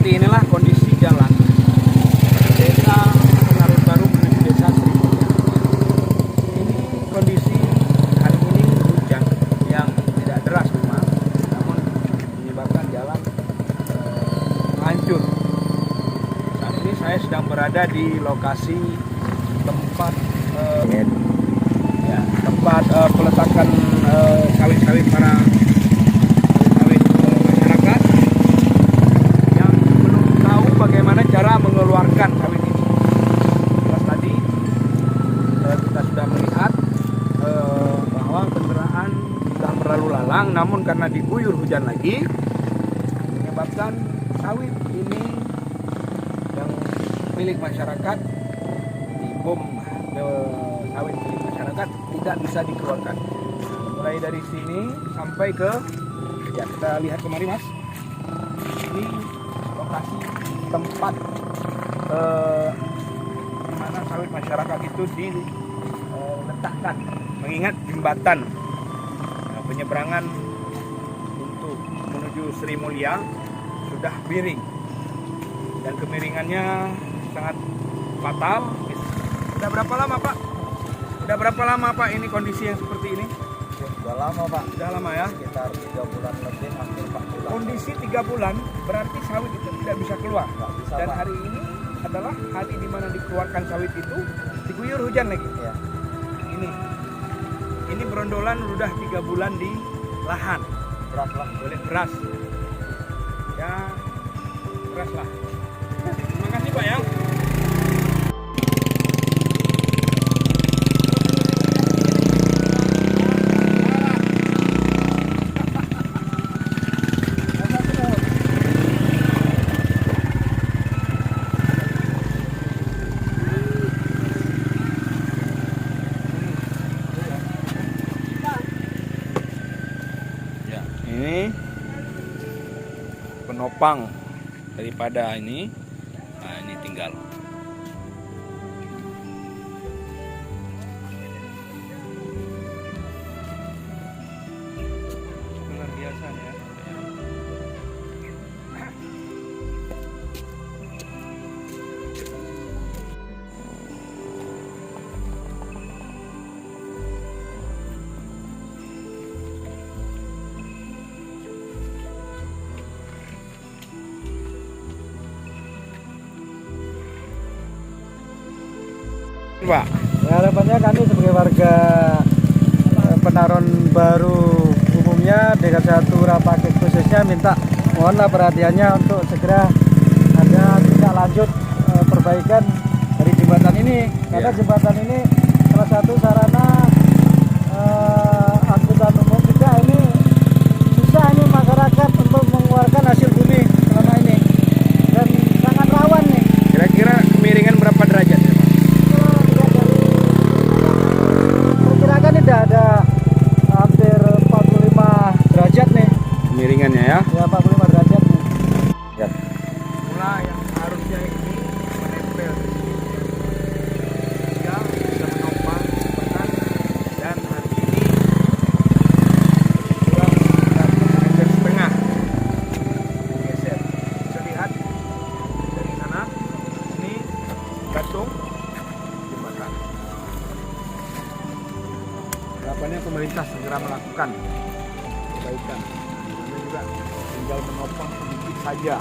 Seperti inilah kondisi jalan Desa Penarun Baru menuju Desa Sri Mulia. Ini kondisi hari ini hujan yang tidak deras memang, namun menyebabkan jalan hancur. Saat ini saya sedang berada di lokasi tempat peletakan sawit-sawit para masyarakat yang belum tahu bagaimana cara mengeluarkan sawit ini. Jelas tadi kita sudah melihat bahwa kendaraan sudah berlalu lalang, namun karena diguyur hujan lagi menyebabkan sawit ini yang milik masyarakat, di bom sawit milik masyarakat tidak bisa dikeluarkan. Mulai dari sini sampai ke, ya kita lihat kemari mas, ini lokasi tempat di mana sawit masyarakat itu diletakkan, mengingat jembatan penyeberangan untuk menuju Sri Mulia sudah miring dan kemiringannya sangat fatal. Sudah berapa lama Pak? Sudah berapa lama Pak ini kondisi yang seperti ini? Sudah lama Pak. Sudah lama ya? Sekitar 3 bulan lebih, hampir 4 bulan. Kondisi 3 bulan berarti sawit itu tidak bisa keluar. Nggak bisa, dan Pak. hari ini adalah hari di mana dikeluarkan sawit itu diguyur hujan lagi. Ya. Ini berondolan udah 3 bulan di lahan. Beras lah. Boleh beras. Ya, beras lah. Terima kasih Pak ya. Ini penopang daripada ini. Nah, ini tinggal. Luar biasa ya. Pak, Harapannya kami sebagai warga Penarun Baru umumnya Desa 1 Rapake khususnya minta mohonlah perhatiannya untuk segera ada tindak lanjut perbaikan dari jembatan ini, karena jembatan ini salah satu sarana angkutan umum kita. Ini susah ini masyarakat untuk mengeluarkan hasil bumi selama ini dan sangat rawan nih. kira-kira kemiringan berapa derajat ya Pak? Perkirakan ini ada hampir 45 derajat nih. Kemiringannya ya? Ya 45 derajat nih. Ya. Mula yang harusnya ini menempel di sini. Ya, bisa menopang jembatan, dan hari ini kurang sekitar 1,5 meter geser. Bisa lihat dari sana, ini gantung jembatan. Harapannya pemerintah segera melakukan perbaikan. Kami juga tinggal menopang sedikit saja.